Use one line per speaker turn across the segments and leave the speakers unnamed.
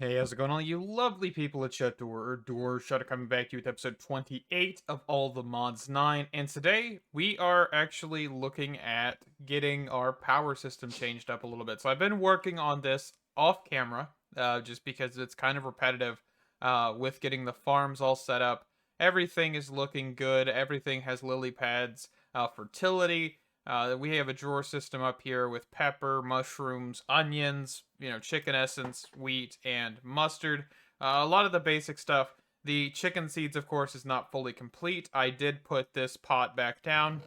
Hey, how's it going, all you lovely people at Door Shutter coming back to you with episode 28 of All the Mods 9, and today we are actually looking at getting our power system changed up a little bit. So I've been working on this off camera, just because it's kind of repetitive, with getting the farms all set up. Everything is looking good, everything has lily pads, fertility. We have a drawer system up here with pepper, mushrooms, onions, chicken essence, wheat, and mustard. A lot of the basic stuff. The chicken seeds, of course, is not fully complete. I did put this pot back down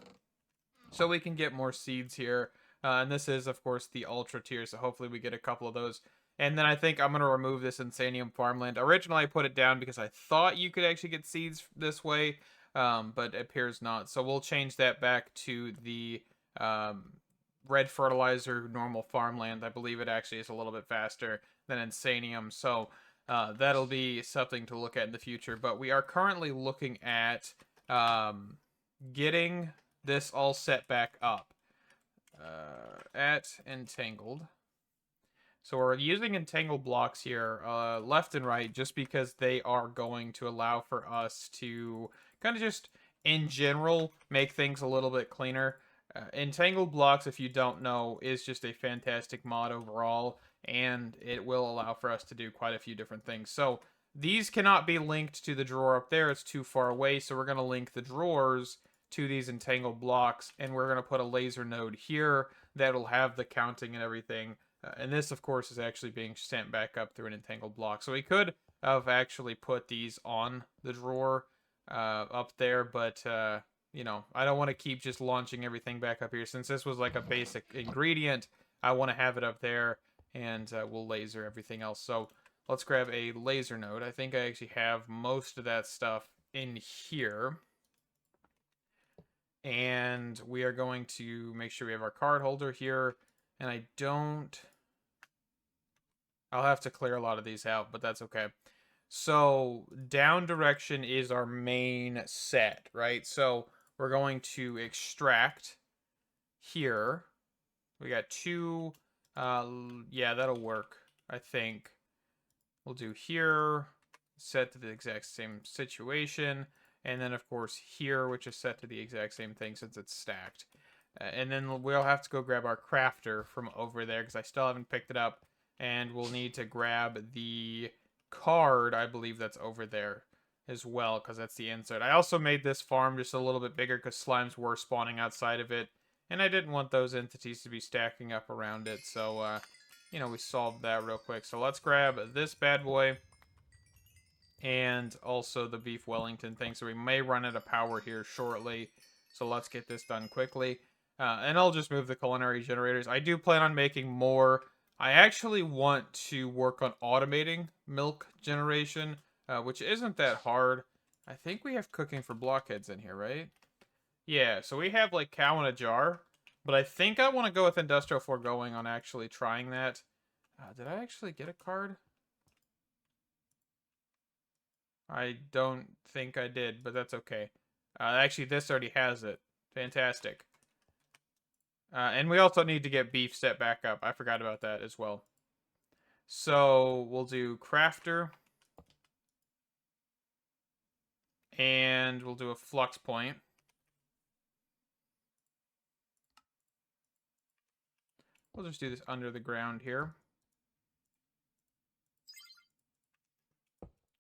so we can get more seeds here. And this is, of course, the ultra tier, so hopefully we get a couple of those. And then I think I'm going to remove this Insanium farmland. Originally, I put it down because I thought you could actually get seeds this way, but it appears not. So we'll change that back to the red fertilizer normal farmland. I believe it actually is a little bit faster than Insanium. So that'll be something to look at in the future. But we are currently looking at getting this all set back up at Entangled. So we're using entangled blocks here, left and right, just because they are going to allow for us to kind of just, in general, make things a little bit cleaner. Entangled blocks, if you don't know, is just a fantastic mod overall, and it will allow for us to do quite a few different things. So these cannot be linked to the drawer up there, it's too far away, so we're going to link the drawers to these entangled blocks, and we're going to put a laser node here that'll have the counting and everything. And this, of course, is actually being sent back up through an entangled block. So we could have actually put these on the drawer up there, but, I don't want to keep just launching everything back up here. Since this was like a basic ingredient, I want to have it up there, and we'll laser everything else. So let's grab a laser node. I think I actually have most of that stuff in here. And we are going to make sure we have our card holder here. And I'll have to clear a lot of these out, but that's okay. So down direction is our main set, right? So we're going to extract here. We got two. Yeah, that'll work, I think. We'll do here, set to the exact same situation. And then, of course, here, which is set to the exact same thing since it's stacked. And then we'll have to go grab our crafter from over there because I still haven't picked it up. And we'll need to grab the card, I believe that's over there as well, because that's the insert. I also made this farm just a little bit bigger because slimes were spawning outside of it, and I didn't want those entities to be stacking up around it, so, we solved that real quick. So let's grab this bad boy, and also the beef Wellington thing, so we may run out of power here shortly, so let's get this done quickly. And I'll just move the culinary generators. I do plan on making more. I actually want to work on automating milk generation, which isn't that hard. I think we have cooking for blockheads in here, right? Yeah, so we have like cow in a jar, but I think I want to go with industrial foregoing on actually trying that. Did I actually get a card? I don't think I did, but that's okay. Actually, this already has it. Fantastic. And we also need to get beef set back up. I forgot about that as well. So we'll do crafter. And we'll do a flux point. We'll just do this under the ground here.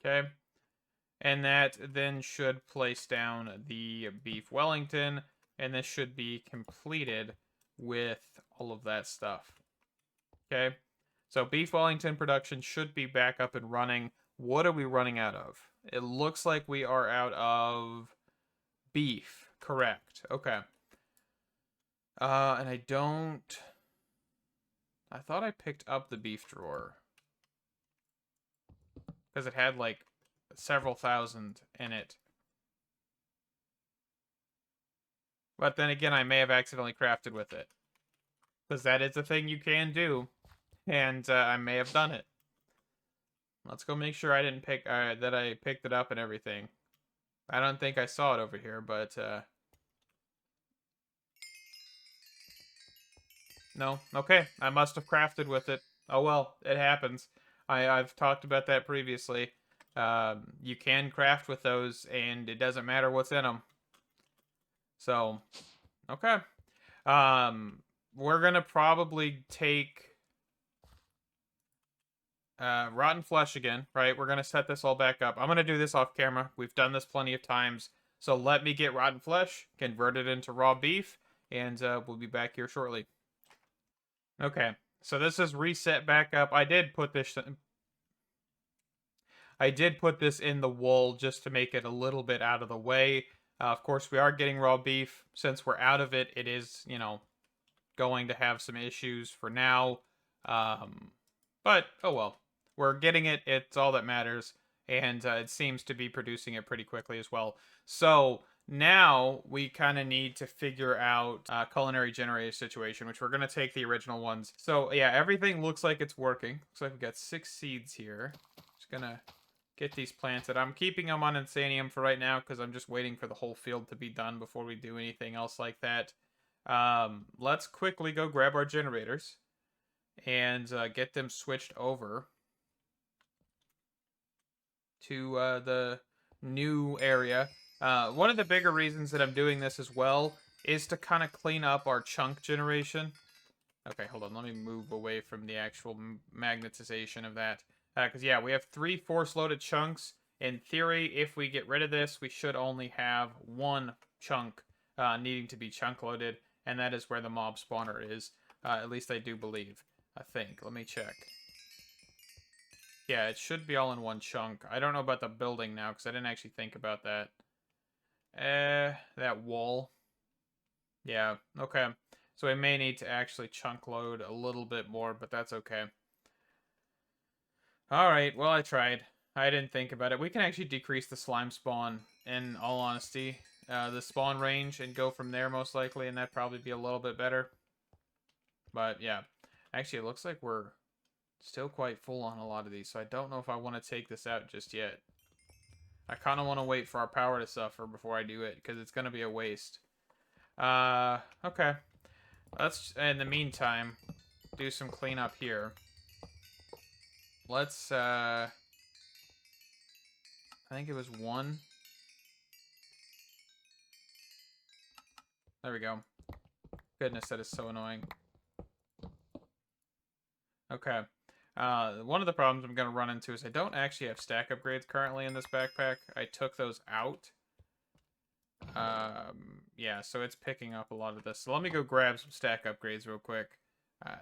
Okay. And that then should place down the beef Wellington. And this should be completed with all of that stuff. Okay. So beef Wellington production should be back up and running. What are we running out of? It looks like we are out of beef. Correct. Okay. And I thought I picked up the beef drawer. Because it had like several thousand in it. But then again, I may have accidentally crafted with it. Because that is a thing you can do. And I may have done it. Let's go make sure I didn't pick, that I picked it up and everything. I don't think I saw it over here, but, no. Okay, I must have crafted with it. Oh well, it happens. I've talked about that previously. You can craft with those, and it doesn't matter what's in them. So, okay. We're gonna probably take rotten flesh again, right? We're gonna set this all back up. I'm gonna do this off camera. We've done this plenty of times. So let me get rotten flesh, convert it into raw beef, and we'll be back here shortly. Okay, so this is reset back up. I did put this in the wool just to make it a little bit out of the way. Of course, we are getting raw beef. Since we're out of it, it is, going to have some issues for now. But, oh well. We're getting it. It's all that matters. And it seems to be producing it pretty quickly as well. So, now we kind of need to figure out culinary generator situation, which we're going to take the original ones. So, yeah, everything looks like it's working. Looks like we've got 6 seeds here. Just going to get these planted. I'm keeping them on Insanium for right now because I'm just waiting for the whole field to be done before we do anything else like that. Let's quickly go grab our generators and get them switched over to the new area. One of the bigger reasons that I'm doing this as well is to kind of clean up our chunk generation. Okay, hold on. Let me move away from the actual magnetization of that. Because, yeah, we have 3 force-loaded chunks. In theory, if we get rid of this, we should only have 1 chunk needing to be chunk-loaded. And that is where the mob spawner is. At least I do believe. I think. Let me check. Yeah, it should be all in 1 chunk. I don't know about the building now, because I didn't actually think about that. That wall. Yeah, okay. So we may need to actually chunk load a little bit more, but that's okay. Alright, well, I tried. I didn't think about it. We can actually decrease the slime spawn, in all honesty. The spawn range, and go from there, most likely, and that'd probably be a little bit better. But, yeah. Actually, it looks like we're still quite full on a lot of these, so I don't know if I want to take this out just yet. I kind of want to wait for our power to suffer before I do it, because it's going to be a waste. Okay. Let's, in the meantime, do some cleanup here. Let's, I think it was 1. There we go. Goodness, that is so annoying. Okay. One of the problems I'm going to run into is I don't actually have stack upgrades currently in this backpack. I took those out. Yeah, so it's picking up a lot of this. So let me go grab some stack upgrades real quick.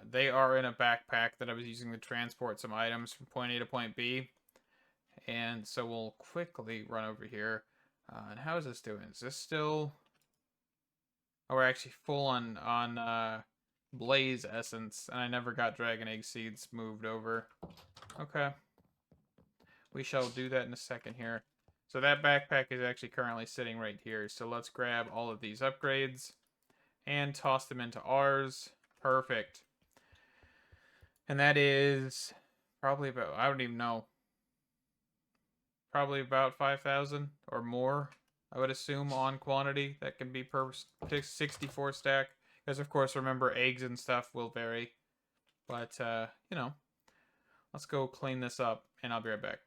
They are in a backpack that I was using to transport some items from point A to point B. And so we'll quickly run over here. And how is this doing? Is this still... Oh, we're actually full on Blaze Essence. And I never got Dragon Egg Seeds moved over. Okay. We shall do that in a second here. So that backpack is actually currently sitting right here. So let's grab all of these upgrades and toss them into ours. Perfect. And that is probably about, I don't even know, probably about 5,000 or more, I would assume, on quantity. That can be per 64 stack. Because, of course, remember, eggs and stuff will vary. But, let's go clean this up, and I'll be right back.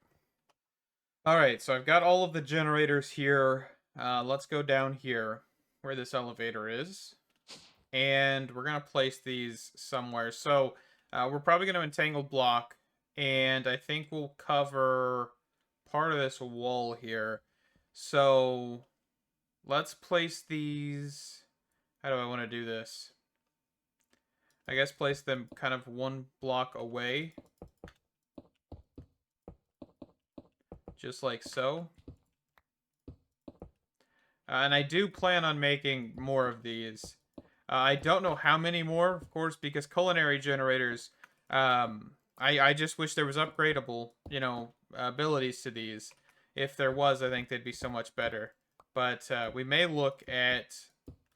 Alright, so I've got all of the generators here. Let's go down here, where this elevator is. And we're going to place these somewhere. So, we're probably going to entangle block. And I think we'll cover part of this wall here. So, let's place these... How do I want to do this? I guess place them kind of 1 block away. Just like so. And I do plan on making more of these. I don't know how many more, of course, because culinary generators, I just wish there was upgradable, abilities to these. If there was, I think they'd be so much better. But we may look at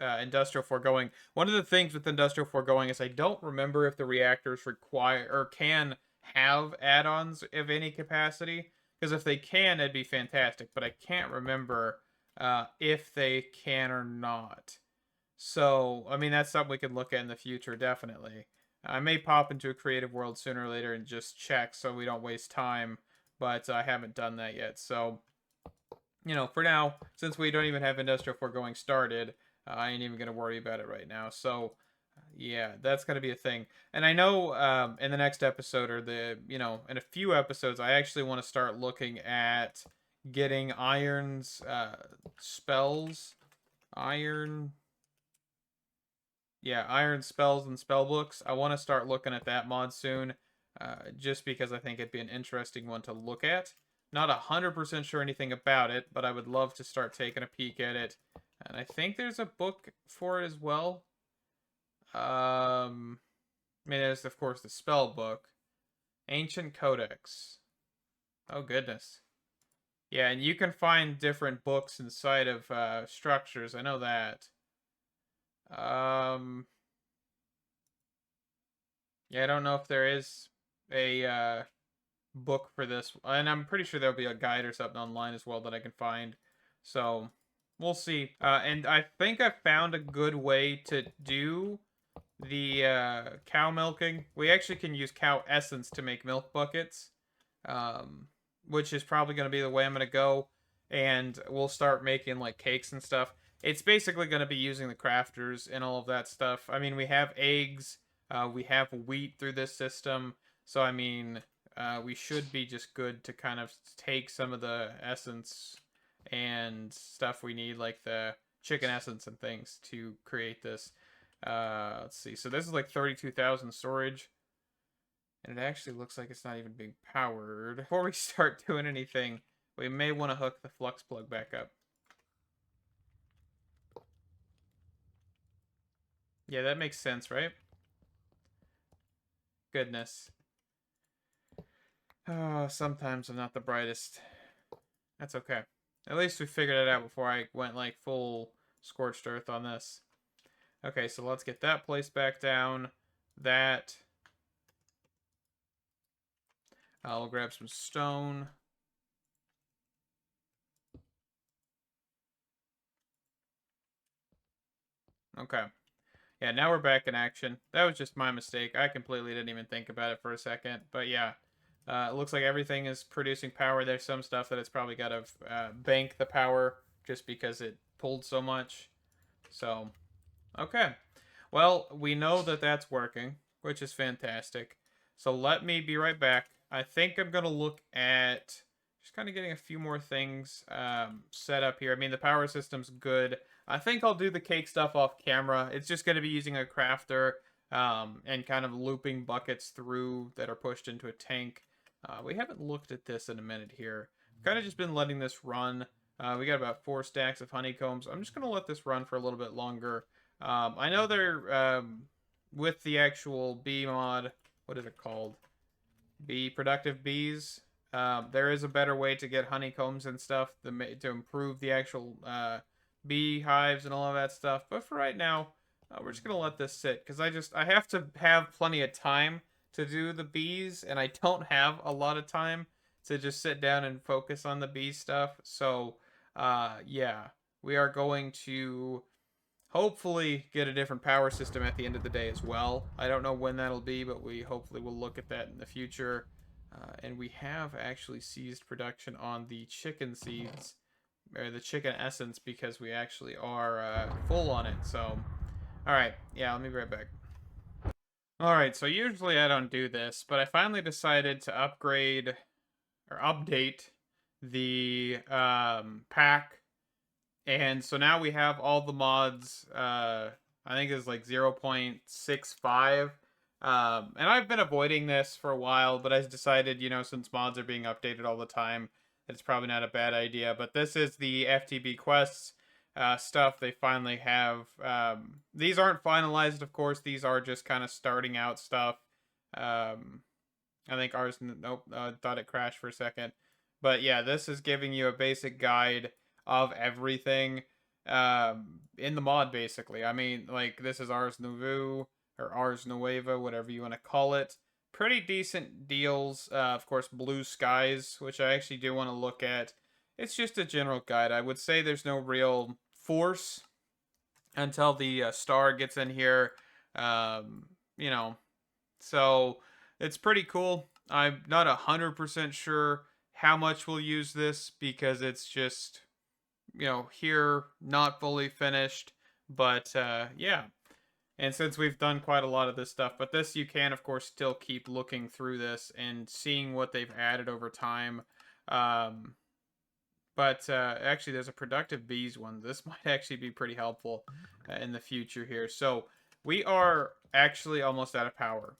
industrial foregoing. One of the things with industrial foregoing is I don't remember if the reactors require or can have add-ons of any capacity. Because if they can, it'd be fantastic. But I can't remember if they can or not. So, I mean, that's something we could look at in the future, definitely. I may pop into a creative world sooner or later and just check so we don't waste time, but I haven't done that yet. So, for now, since we don't even have Industrial Foregoing started, I ain't even going to worry about it right now. So, yeah, that's going to be a thing. And I know in the next episode or in a few episodes, I actually want to start looking at getting Iron's spells. Iron. Yeah, Iron spells and spell books. I want to start looking at that mod soon, just because I think it'd be an interesting one to look at. Not 100% sure anything about it, but I would love to start taking a peek at it. And I think there's a book for it as well. There's of course the spell book, Ancient Codex. Oh goodness. Yeah, and you can find different books inside of structures. I know that. Um, yeah, I don't know if there is a book for this, and I'm pretty sure there'll be a guide or something online as well that I can find. So we'll see. And I think I found a good way to do the cow milking. We actually can use cow essence to make milk buckets, um, which is probably going to be the way I'm going to go. And we'll start making like cakes and stuff. It's basically going to be using the crafters and all of that stuff. I mean, we have eggs, we have wheat through this system. So, I mean, we should be just good to kind of take some of the essence and stuff we need, like the chicken essence and things, to create this. Let's see. So this is like 32,000 storage. And it actually looks like it's not even being powered. Before we start doing anything, we may want to hook the flux plug back up. Yeah, that makes sense, right? Goodness. Oh, sometimes I'm not the brightest. That's okay. At least we figured it out before I went like full scorched earth on this. Okay, so let's get that placed back down. That. I'll grab some stone. Okay. Yeah, now we're back in action. That was just my mistake. I completely didn't even think about it for a second. But yeah, it looks like everything is producing power. There's some stuff that it's probably got to bank the power just because it pulled so much. So, okay. Well, we know that that's working, which is fantastic. So let me be right back. I think I'm going to look at just kind of getting a few more things set up here. I mean, the power system's good. I think I'll do the cake stuff off camera. It's just going to be using a crafter and kind of looping buckets through that are pushed into a tank. We haven't looked at this in a minute here. Kind of just been letting this run. We got about 4 stacks of honeycombs. I'm just going to let this run for a little bit longer. I know they're with the actual bee mod. What is it called? Bee productive bees. There is a better way to get honeycombs and stuff to improve the actual bee hives and all of that stuff. But for right now, we're just gonna let this sit because I have to have plenty of time to do the bees, and I don't have a lot of time to just sit down and focus on the bee stuff. So, yeah, we are going to hopefully get a different power system at the end of the day as well. I don't know when that'll be, but we hopefully will look at that in the future. And we have actually seized production on the chicken seeds, or the chicken essence, because we actually are full on it. So, all right, yeah, let me be right back. All right, so usually I don't do this, but I finally decided to upgrade or update the pack. And so now we have all the mods. I think it's like 0.65. And I've been avoiding this for a while, but I decided, since mods are being updated all the time, it's probably not a bad idea. But this is the FTB quests stuff they finally have. These aren't finalized, of course. These are just kind of starting out stuff. I think ours, nope, thought it crashed for a second. But yeah, this is giving you a basic guide of everything in the mod, basically. I mean, like, this is Ars Nouveau, or Ars Nueva, whatever you want to call it. Pretty decent deals. Of course, Blue Skies, which I actually do want to look at. It's just a general guide. I would say there's no real force until the star gets in here. You know, So it's pretty cool. I'm not 100% sure how much we'll use this because it's just, here, not fully finished. But yeah. And since we've done quite a lot of this stuff, but this you can, of course, still keep looking through this and seeing what they've added over time. Um, but actually, there's a productive bees one. This might actually be pretty helpful in the future here. So we are actually almost out of power.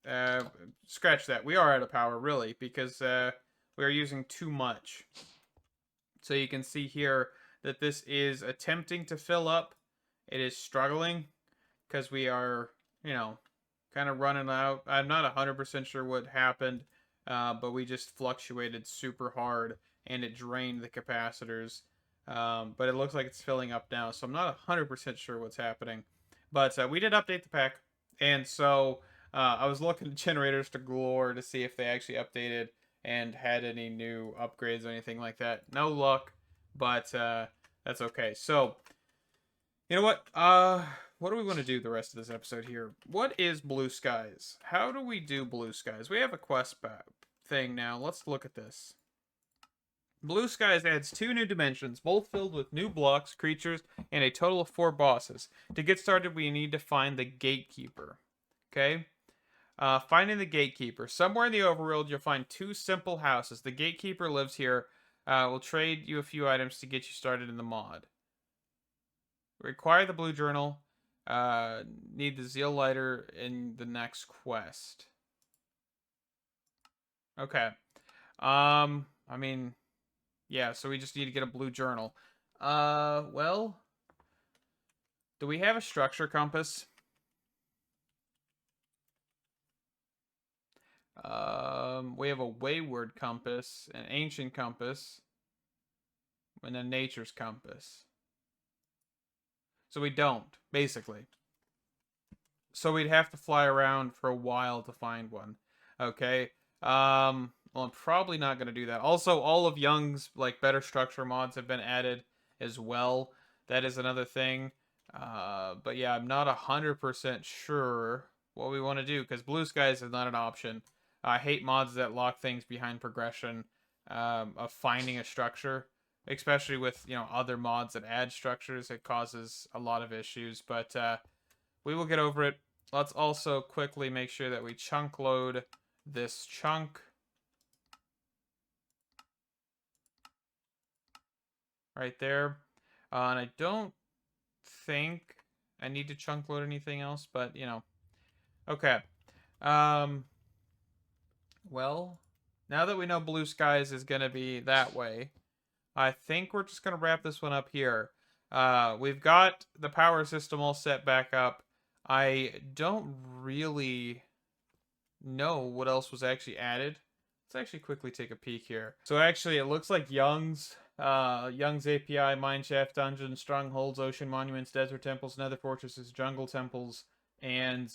Uh, Scratch that. We are out of power, really, because we are using too much. So you can see here that this is attempting to fill up. It is struggling because we are, kind of running out. I'm not 100% sure what happened, but we just fluctuated super hard and it drained the capacitors. But it looks like it's filling up now, so I'm not 100% sure what's happening. But we did update the pack, and so I was looking at generators to galore to see if they actually updated and had any new upgrades or anything like that. No luck, but that's okay. So, you know what do we want to do the rest of this episode here? What is Blue Skies? How do we do Blue Skies? We have a quest thing now. Let's look at this. Blue Skies adds 2 new dimensions, both filled with new blocks, creatures, and a total of 4 bosses. To get started, we need to find the Gatekeeper. Okay? Finding the Gatekeeper. Somewhere in the overworld, you'll find 2 simple houses. The Gatekeeper lives here. We'll trade you a few items to get you started in the mod. Require the blue journal. Need the zeal lighter in the next quest. Okay. I mean, yeah, so we just need to get a blue journal. Well, do we have a structure compass? We have a wayward compass, an ancient compass, and a nature's compass. So we don't, basically. So we'd have to fly around for a while to find one. Okay. Well, I'm probably not going to do that. Also, all of Young's better structure mods have been added as well. That is another thing. But yeah, I'm not 100% sure what we want to do because Blue Skies is not an option. I hate mods that lock things behind progression of finding a structure, especially with other mods that add structures. It causes a lot of issues, but we will get over it. Let's also quickly make sure that we chunk load this chunk. Right there. And I don't think I need to chunk load anything else, but, Okay. Well, now that we know Blue Skies is going to be that way, I think we're just going to wrap this one up here. We've got the power system all set back up. I don't really know what else was actually added. Let's actually quickly take a peek here. So actually, it looks like Young's API, Mineshaft Dungeons, Strongholds, Ocean Monuments, Desert Temples, Nether Fortresses, Jungle Temples, and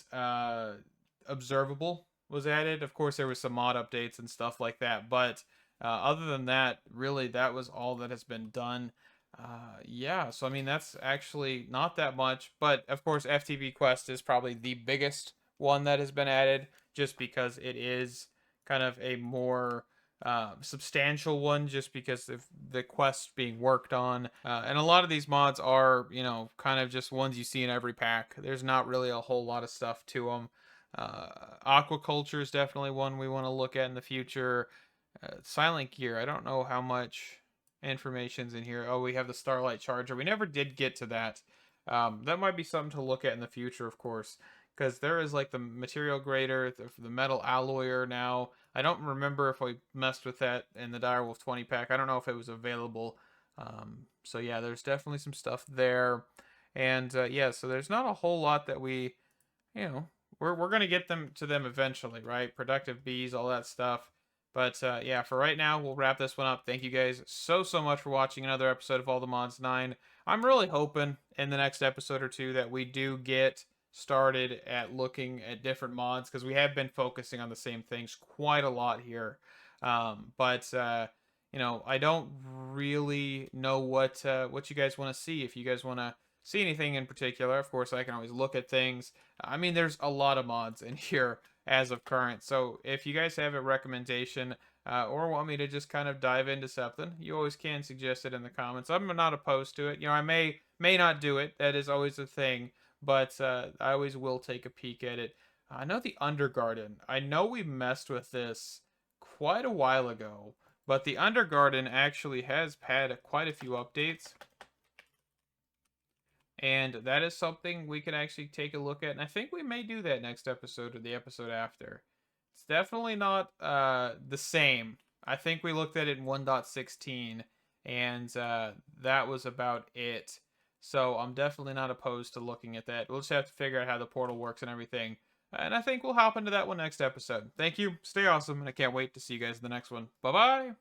Observable was added. Of course, there was some mod updates and stuff like that, but other than that, really, that was all that has been done. Yeah, so I mean, that's actually not that much, but of course, FTB Quest is probably the biggest one that has been added just because it is kind of a more substantial one just because of the quests being worked on. And a lot of these mods are, kind of just ones you see in every pack. There's not really a whole lot of stuff to them. Aquaculture is definitely one we want to look at in the future. Silent Gear, I don't know how much information's in here. Oh, we have the Starlight Charger. We never did get to that. That might be something to look at in the future, of course, because there is the material grader, the metal alloyer now. I don't remember if we messed with that in the Direwolf 20 pack. I don't know if it was available. So yeah, there's definitely some stuff there. And yeah, so there's not a whole lot that we, we're gonna get them to them eventually, right? Productive bees, all that stuff. But yeah, for right now, we'll wrap this one up. Thank you guys so much for watching another episode of All the Mods 9. I'm really hoping in the next episode or two that we do get started at looking at different mods because we have been focusing on the same things quite a lot here. But I don't really know what you guys want to see. If you guys want to see anything in particular, of course, I can always look at things. I mean, there's a lot of mods in here. as of current. So if you guys have a recommendation or want me to just kind of dive into something, you always can suggest it in the comments. I'm not opposed to it. You know, I may not do it. That is always a thing, but I always will take a peek at it. I know the Undergarden. I know we messed with this quite a while ago, but the Undergarden actually has had quite a few updates. And that is something we can actually take a look at. And I think we may do that next episode or the episode after. It's definitely not the same. I think we looked at it in 1.16, and that was about it. So I'm definitely not opposed to looking at that. We'll just have to figure out how the portal works and everything. And I think we'll hop into that one next episode. Thank you. Stay awesome. And I can't wait to see you guys in the next one. Bye bye.